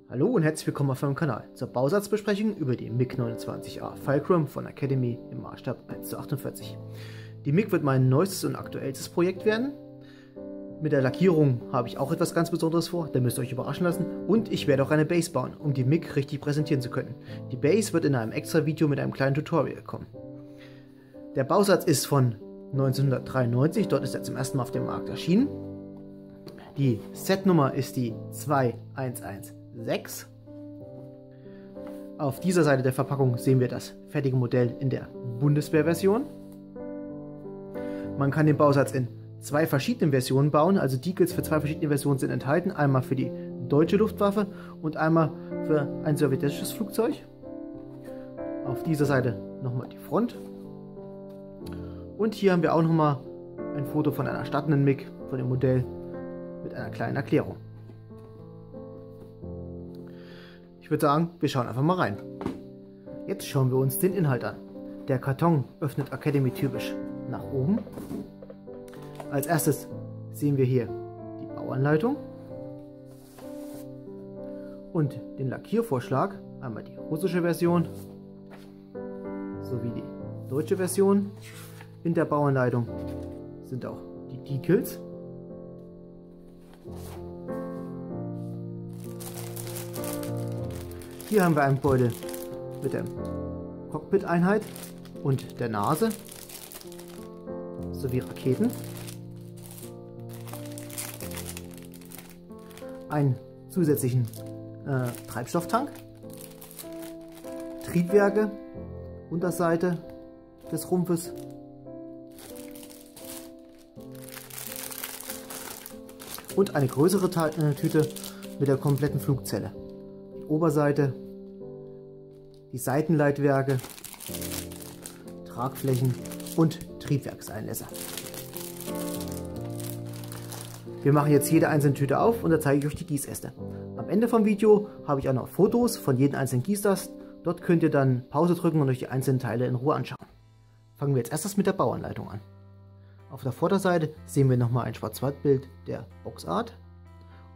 Hallo und herzlich willkommen auf meinem Kanal zur Bausatzbesprechung über die MiG-29A Fulcrum von Academy im Maßstab 1:48. Die MiG wird mein neuestes und aktuellstes Projekt werden. Mit der Lackierung habe ich auch etwas ganz Besonderes vor, da müsst ihr euch überraschen lassen. Und ich werde auch eine Base bauen, um die MiG richtig präsentieren zu können. Die Base wird in einem extra Video mit einem kleinen Tutorial kommen. Der Bausatz ist von 1993, dort ist er zum ersten Mal auf dem Markt erschienen. Die Setnummer ist die 2116. Auf dieser Seite der Verpackung sehen wir das fertige Modell in der Bundeswehrversion. Man kann den Bausatz in zwei verschiedenen Versionen bauen, also Decals für zwei verschiedene Versionen sind enthalten, einmal für die deutsche Luftwaffe und einmal für ein sowjetisches Flugzeug. Auf dieser Seite nochmal die Front. Und hier haben wir auch nochmal ein Foto von einer startenden MiG, von dem Modell, mit einer kleinen Erklärung. Ich würde sagen, wir schauen einfach mal rein. Jetzt schauen wir uns den Inhalt an. Der Karton öffnet Academy typisch nach oben. Als erstes sehen wir hier die Bauanleitung und den Lackiervorschlag. Einmal die russische Version sowie die deutsche Version. In der Bauanleitung sind auch die Decals. Hier haben wir einen Beutel mit der Cockpit-Einheit und der Nase sowie Raketen. Einen zusätzlichen Treibstofftank, Triebwerke, Unterseite des Rumpfes, und eine größere Tüte mit der kompletten Flugzelle. Die Oberseite, die Seitenleitwerke, Tragflächen und Triebwerkseinlässe. Wir machen jetzt jede einzelne Tüte auf und da zeige ich euch die Gießäste. Am Ende vom Video habe ich auch noch Fotos von jedem einzelnen Gießast. Dort könnt ihr dann Pause drücken und euch die einzelnen Teile in Ruhe anschauen. Fangen wir jetzt erstes mit der Bauanleitung an. Auf der Vorderseite sehen wir nochmal ein Schwarz-Weiß-Bild der Boxart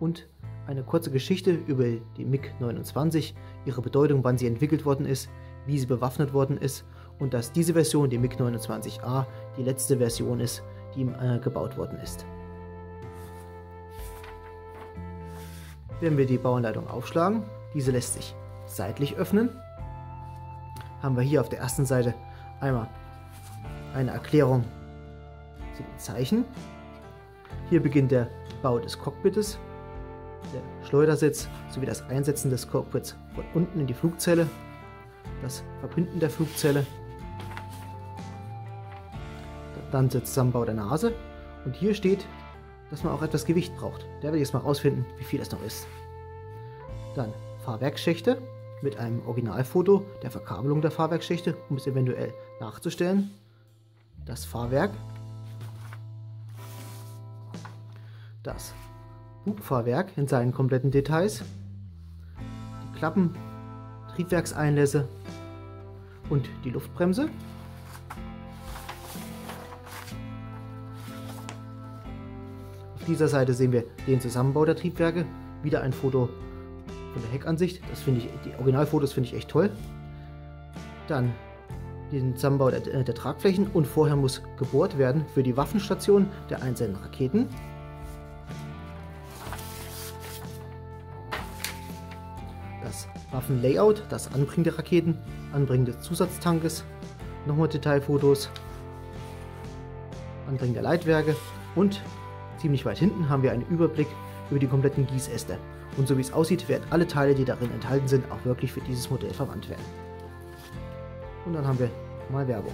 und eine kurze Geschichte über die MiG-29, ihre Bedeutung, wann sie entwickelt worden ist, wie sie bewaffnet worden ist und dass diese Version, die MiG-29A, die letzte Version ist, die gebaut worden ist. Wenn wir die Bauanleitung aufschlagen, diese lässt sich seitlich öffnen, haben wir hier auf der ersten Seite einmal eine Erklärung zu den Zeichen. Hier beginnt der Bau des Cockpites, der Schleudersitz sowie das Einsetzen des Cockpits von unten in die Flugzelle, das Verbinden der Flugzelle, dann der Zusammenbau der Nase und hier steht, dass man auch etwas Gewicht braucht. Da werde ich jetzt mal rausfinden, wie viel das noch ist. Dann Fahrwerksschächte mit einem Originalfoto der Verkabelung der Fahrwerksschächte, um es eventuell nachzustellen. Das Fahrwerk, das Bugfahrwerk in seinen kompletten Details, die Klappen, Triebwerkseinlässe und die Luftbremse. Auf dieser Seite sehen wir den Zusammenbau der Triebwerke, wieder ein Foto von der Heckansicht, das finde ich, die Originalfotos finde ich echt toll. Dann den Zusammenbau der Tragflächen und vorher muss gebohrt werden für die Waffenstation der einzelnen Raketen. Das Waffenlayout, das Anbringen der Raketen, Anbringen des Zusatztankes, nochmal Detailfotos, Anbringen der Leitwerke und ziemlich weit hinten haben wir einen Überblick über die kompletten Gießäste. Und so wie es aussieht, werden alle Teile, die darin enthalten sind, auch wirklich für dieses Modell verwandt werden. Und dann haben wir mal Werbung.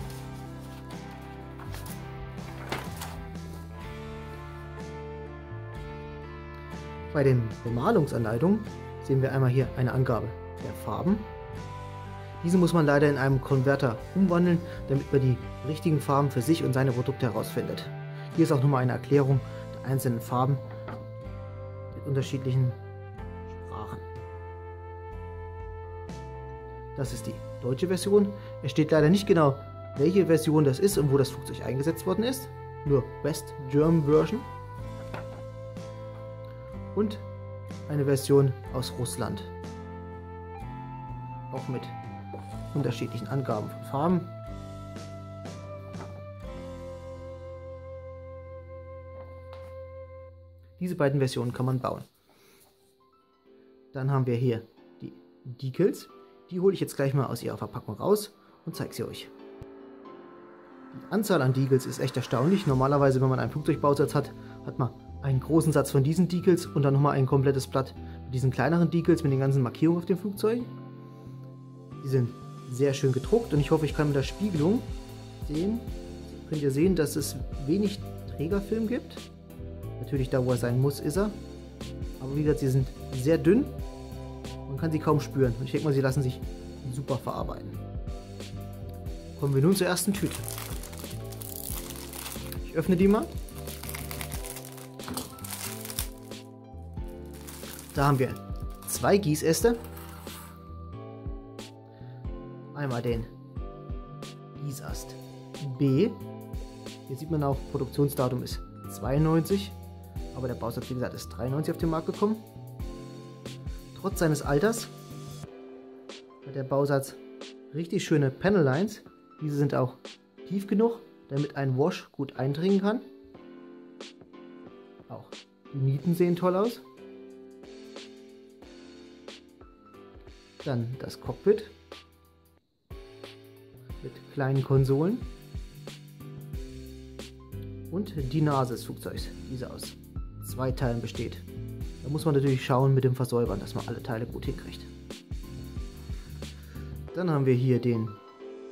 Bei den Bemalungsanleitungen sehen wir einmal hier eine Angabe der Farben. Diese muss man leider in einem Konverter umwandeln, damit man die richtigen Farben für sich und seine Produkte herausfindet. Hier ist auch nochmal eine Erklärung der einzelnen Farben mit unterschiedlichen Sprachen. Das ist die deutsche Version. Es steht leider nicht genau, welche Version das ist und wo das Flugzeug eingesetzt worden ist. Nur West German Version. Und eine Version aus Russland. auch mit unterschiedlichen Angaben von Farben. Diese beiden Versionen kann man bauen. Dann haben wir hier die Decals. Die hole ich jetzt gleich mal aus ihrer Verpackung raus und zeige sie euch. Die Anzahl an Decals ist echt erstaunlich. Normalerweise, wenn man einen Flugzeugbausatz hat, hat man einen großen Satz von diesen Decals und dann nochmal ein komplettes Blatt mit diesen kleineren Decals mit den ganzen Markierungen auf dem Flugzeug. Die sind sehr schön gedruckt und ich hoffe, ich kann mit der Spiegelung sehen. Könnt ihr sehen, dass es wenig Trägerfilm gibt. Natürlich da, wo er sein muss, ist er. Aber wie gesagt, sie sind sehr dünn. Man kann sie kaum spüren. Und ich denke mal, sie lassen sich super verarbeiten. Kommen wir nun zur ersten Tüte. Ich öffne die mal. Da haben wir 2 Gießäste. Einmal den Gießast B. Hier sieht man auch, Produktionsdatum ist 92. Aber der Bausatz, wie gesagt, ist 93 auf den Markt gekommen. Trotz seines Alters hat der Bausatz richtig schöne Panel Lines. Diese sind auch tief genug, damit ein Wash gut eindringen kann. Auch die Nieten sehen toll aus. Dann das Cockpit mit kleinen Konsolen. Und die Nase des Flugzeugs, diese aus 2 Teilen besteht. Da muss man natürlich schauen mit dem Versäubern, dass man alle Teile gut hinkriegt. Dann haben wir hier den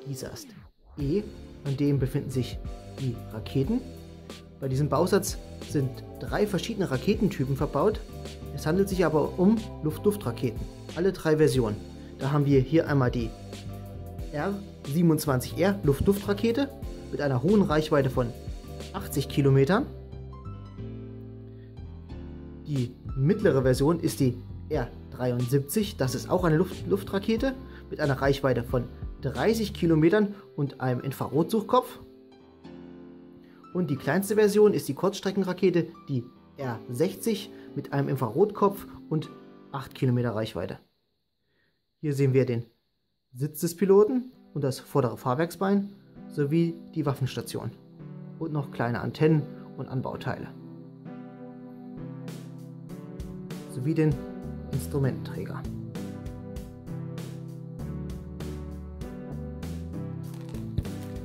Gießast E, an dem befinden sich die Raketen. Bei diesem Bausatz sind 3 verschiedene Raketentypen verbaut. Es handelt sich aber um Luft-Luft-Raketen. Alle 3 Versionen. Da haben wir hier einmal die R-27R Luft-Luft-Rakete mit einer hohen Reichweite von 80 Kilometern. Die mittlere Version ist die R-73, das ist auch eine Luft-Luft-Rakete mit einer Reichweite von 30 Kilometern und einem Infrarotsuchkopf. Und die kleinste Version ist die Kurzstreckenrakete, die R-60 mit einem Infrarotkopf und 8 Kilometer Reichweite. Hier sehen wir den Sitz des Piloten und das vordere Fahrwerksbein sowie die Waffenstation und noch kleine Antennen und Anbauteile. Sowie den Instrumententräger.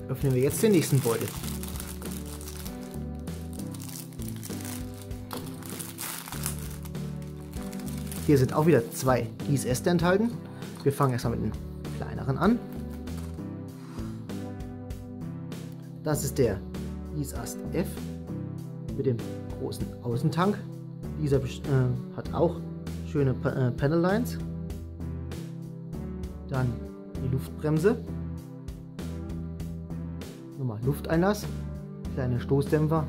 Öffnen wir jetzt den nächsten Beutel. Hier sind auch wieder 2 Gießäste enthalten. Wir fangen erstmal mit den kleineren an. Das ist der Gießast F mit dem großen Außentank. Dieser hat auch schöne Panel Lines. Dann die Luftbremse. Nochmal Lufteinlass, kleine Stoßdämpfer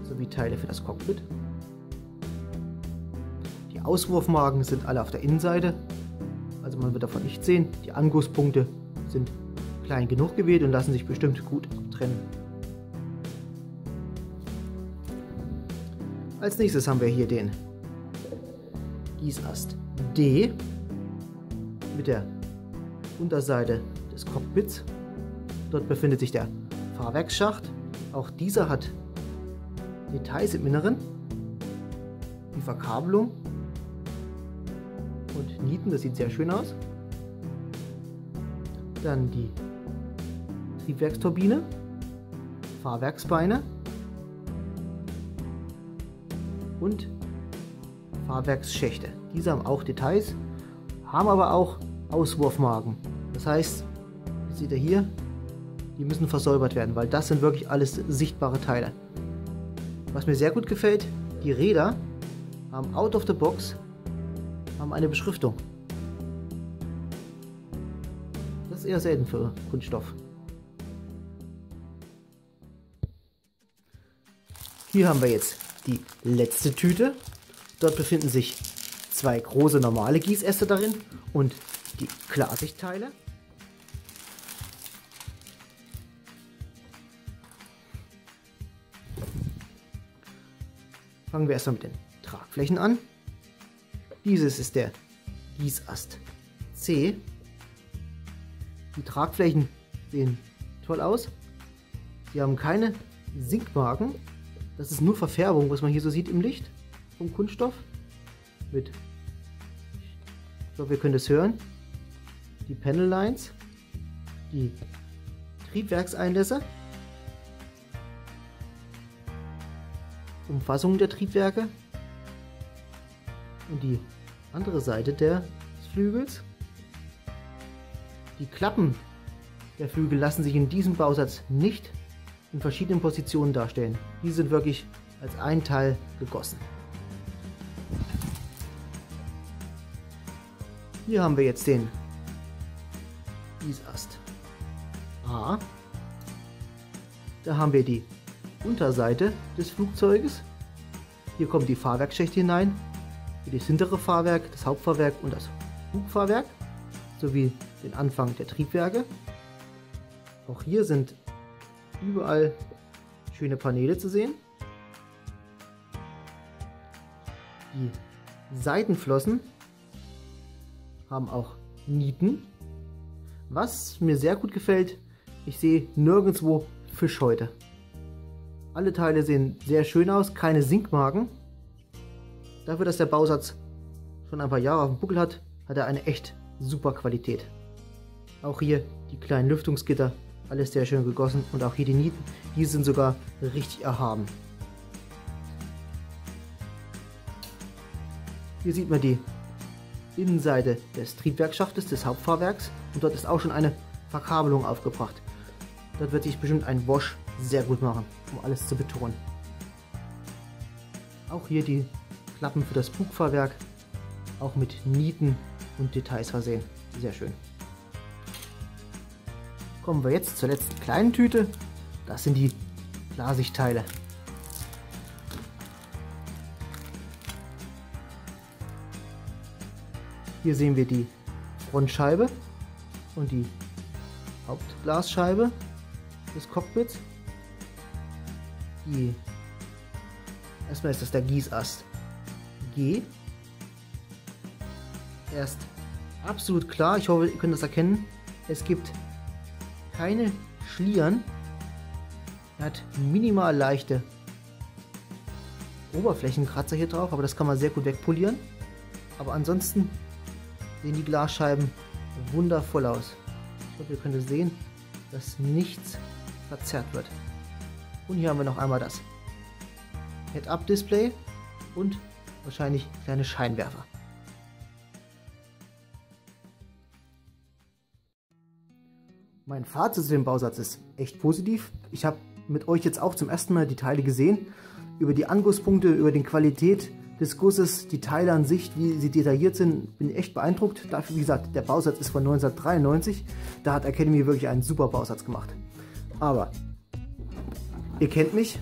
sowie Teile für das Cockpit. Die Auswurfmarken sind alle auf der Innenseite, also man wird davon nichts sehen. Die Angusspunkte sind klein genug gewählt und lassen sich bestimmt gut trennen. Als nächstes haben wir hier den Gießast D mit der Unterseite des Cockpits. Dort befindet sich der Fahrwerksschacht. Auch dieser hat Details im Inneren, die Verkabelung und Nieten, das sieht sehr schön aus. Dann die Triebwerksturbine, Fahrwerksbeine und Fahrwerksschächte. Diese haben auch Details, haben aber auch Auswurfmarken. Das heißt, seht ihr hier, die müssen versäubert werden, weil das sind wirklich alles sichtbare Teile. Was mir sehr gut gefällt, die Räder haben out of the box eine Beschriftung. Das ist eher selten für Kunststoff. Hier haben wir jetzt die letzte Tüte. Dort befinden sich 2 große normale Gießäste darin und die Klarsichtteile. Fangen wir erstmal mit den Tragflächen an. Dieses ist der Gießast C. Die Tragflächen sehen toll aus. Sie haben keine Sinkmarken. Das ist nur Verfärbung, was man hier so sieht im Licht vom Kunststoff. Mit, ich glaube, wir können das hören. Die Panel Lines, die Triebwerkseinlässe, Umfassung der Triebwerke und die andere Seite des Flügels. Die Klappen der Flügel lassen sich in diesem Bausatz nicht in verschiedenen Positionen darstellen. Die sind wirklich als ein Teil gegossen. Hier haben wir jetzt den Gießast A. Da haben wir die Unterseite des Flugzeuges. Hier kommen die Fahrwerksschächte hinein, für das hintere Fahrwerk, das Hauptfahrwerk und das Bugfahrwerk, sowie den Anfang der Triebwerke. Auch hier sind überall schöne Paneele zu sehen. Die Seitenflossen haben auch Nieten. Was mir sehr gut gefällt, ich sehe nirgendwo Fischhäute. Alle Teile sehen sehr schön aus, keine Sinkmarken. Dafür, dass der Bausatz schon ein paar Jahre auf dem Buckel hat, hat er eine echt super Qualität. Auch hier die kleinen Lüftungsgitter, alles sehr schön gegossen, und auch hier die Nieten, die sind sogar richtig erhaben. Hier sieht man die Innenseite des Triebwerksschachtes des Hauptfahrwerks, und dort ist auch schon eine Verkabelung aufgebracht. Dort wird sich bestimmt ein Wash sehr gut machen, um alles zu betonen. Auch hier die Klappen für das Bugfahrwerk, auch mit Nieten und Details versehen. Sehr schön. Kommen wir jetzt zur letzten kleinen Tüte. Das sind die Klarsichtteile. Hier sehen wir die Frontscheibe und die Hauptglasscheibe des Cockpits. Erstmal ist das der Gießast G. Er ist absolut klar, ich hoffe, ihr könnt das erkennen. Es gibt keine Schlieren. Er hat minimal leichte Oberflächenkratzer hier drauf, aber das kann man sehr gut wegpolieren. Aber ansonsten sehen die Glasscheiben wundervoll aus. Ich hoffe, ihr könnt es sehen, dass nichts verzerrt wird. Und hier haben wir noch einmal das Head-Up-Display und wahrscheinlich kleine Scheinwerfer. Mein Fazit zu dem Bausatz ist echt positiv. Ich habe mit euch jetzt auch zum ersten Mal die Teile gesehen. Über die Angusspunkte, über die Qualität des Gusses, die Teile an sich, wie sie detailliert sind, bin ich echt beeindruckt. Dafür, wie gesagt, der Bausatz ist von 1993. Da hat Academy wirklich einen super Bausatz gemacht. Aber ihr kennt mich.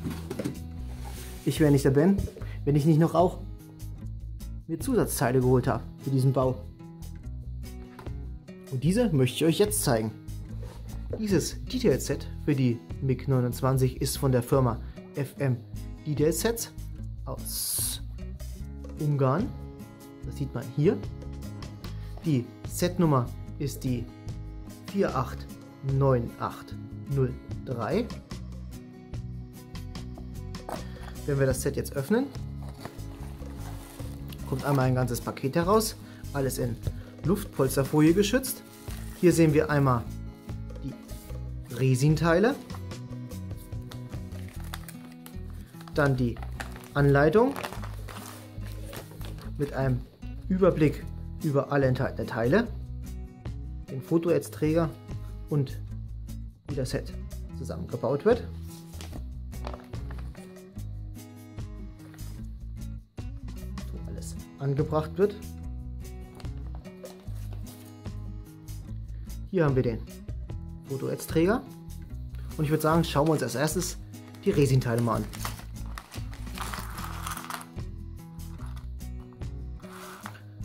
Ich wäre nicht der Ben, wenn ich nicht noch auch mir Zusatzteile geholt habe für diesen Bau. Und diese möchte ich euch jetzt zeigen. Dieses Detail-Set für die MiG-29 ist von der Firma FM Detail Sets aus Ungarn. Das sieht man hier. Die Setnummer ist die 489803. Wenn wir das Set jetzt öffnen, kommt einmal ein ganzes Paket heraus. Alles in Luftpolsterfolie geschützt. Hier sehen wir einmal die Resinteile, dann die Anleitung mit einem Überblick über alle enthaltenen Teile, den Fotoaidsträger und wie das Set zusammengebaut wird. So alles angebracht wird. Hier haben wir den Fotoaidsträger und ich würde sagen, schauen wir uns als erstes die Resinteile mal an.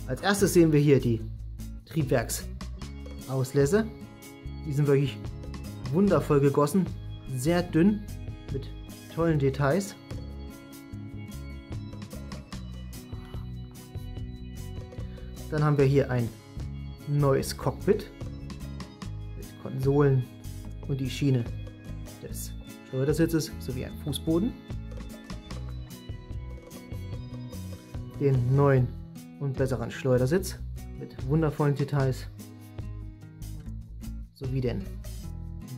Als erstes sehen wir hier die Triebwerksauslässe. Die sind wirklich wundervoll gegossen, sehr dünn, mit tollen Details. Dann haben wir hier ein neues Cockpit mit Konsolen und die Schiene des Schleudersitzes sowie ein Fußboden. Den neuen und besseren Schleudersitz mit wundervollen Details sowie den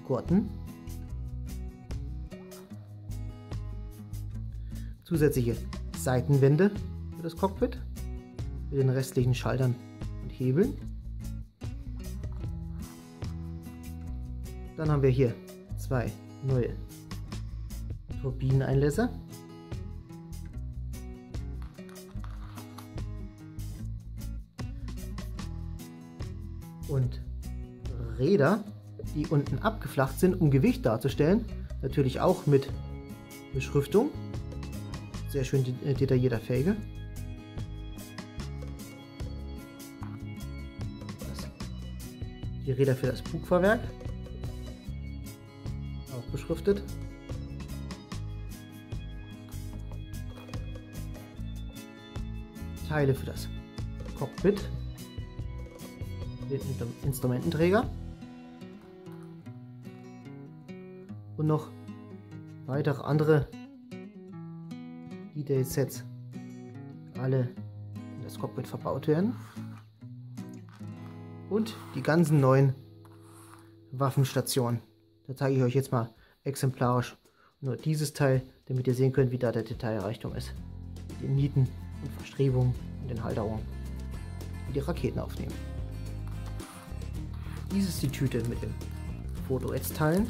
Gurten. Zusätzliche Seitenwände für das Cockpit mit den restlichen Schaltern und Hebeln. Dann haben wir hier zwei neue Turbineneinlässe. Und Räder, die unten abgeflacht sind, um Gewicht darzustellen. Natürlich auch mit Beschriftung. Sehr schön detaillierter Felge. Die Räder für das Bugfahrwerk. Auch beschriftet. Teile für das Cockpit. Den Instrumententräger. Und noch weitere andere Detail-Sets, alle in das Cockpit verbaut werden. Und die ganzen neuen Waffenstationen. Da zeige ich euch jetzt mal exemplarisch nur dieses Teil, damit ihr sehen könnt, wie da der Detailreichtum ist. Mit den Nieten und Verstrebungen und den Halterungen, die die Raketen aufnehmen. Dies ist die Tüte mit den Foto-Teilen.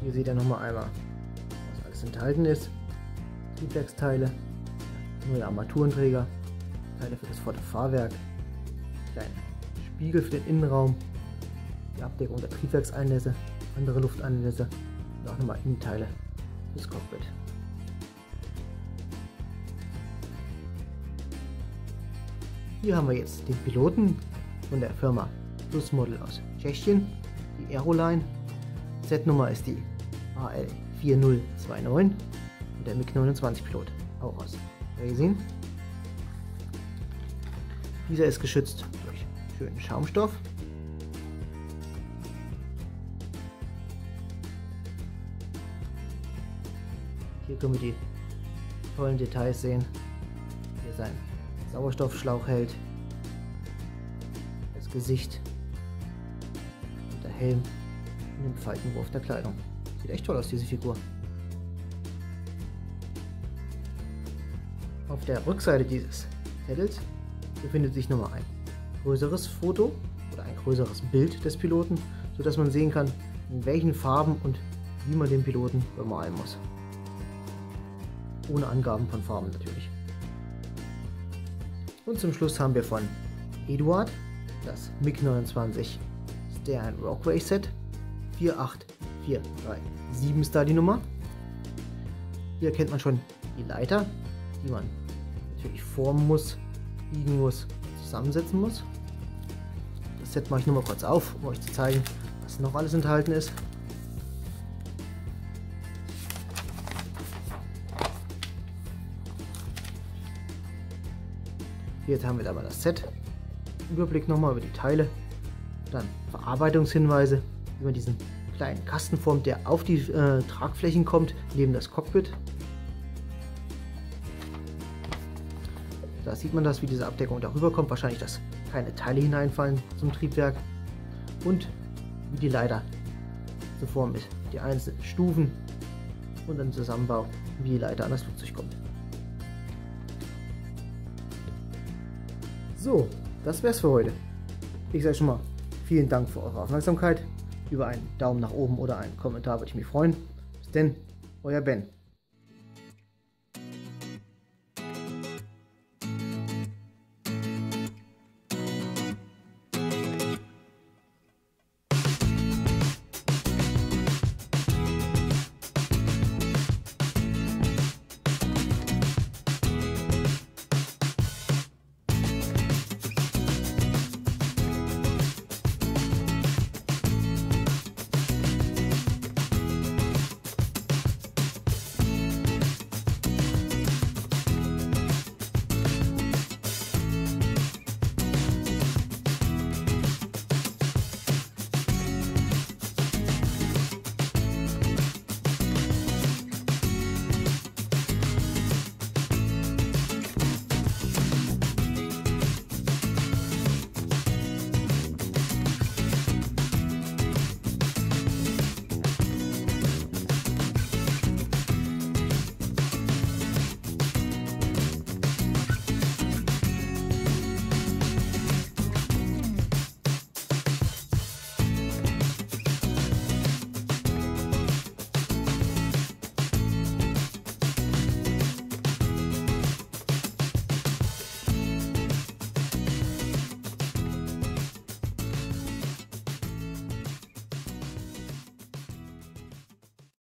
Hier seht ihr nochmal einmal, was alles enthalten ist. Triebwerksteile, neue Armaturenträger, Teile für das Fahrwerk, kleine Spiegel für den Innenraum, die Abdeckung der Triebwerkseinlässe, andere Lufteinlässe und auch nochmal Innenteile fürs Cockpit. Hier haben wir jetzt den Piloten von der Firma Plus Model aus Tschechien, die Aeroline. Z-Nummer ist die AL4029 und der MiG-29 Pilot, auch aus Resin. Dieser ist geschützt durch schönen Schaumstoff. Hier können wir die tollen Details sehen. Hier sein Sauerstoffschlauch hält, das Gesicht und der Helm und den Faltenwurf der Kleidung. Sieht echt toll aus, diese Figur. Auf der Rückseite dieses Zettels befindet sich nochmal ein größeres Foto oder ein größeres Bild des Piloten, sodass man sehen kann, in welchen Farben und wie man den Piloten bemalen muss. Ohne Angaben von Farben natürlich. Und zum Schluss haben wir von Eduard das MiG-29 Stern Rockway Set 48437 ist da die Nummer. Hier erkennt man schon die Leiter, die man natürlich formen muss, biegen muss, zusammensetzen muss. Das Set mache ich nur mal kurz auf, um euch zu zeigen, was noch alles enthalten ist. Jetzt haben wir da mal das Set. Überblick nochmal über die Teile. Dann Verarbeitungshinweise, wie man diesen kleinen Kasten formt, der auf die Tragflächen kommt, neben das Cockpit. Da sieht man das, wie diese Abdeckung darüber kommt. Wahrscheinlich, dass keine Teile hineinfallen zum Triebwerk. Und wie die Leiter zu formen ist. Die einzelnen Stufen und dann Zusammenbau, wie die Leiter an das Flugzeug kommt. So, das wär's für heute. Ich sage schon mal vielen Dank für eure Aufmerksamkeit. Über einen Daumen nach oben oder einen Kommentar würde ich mich freuen. Bis denn, euer Ben.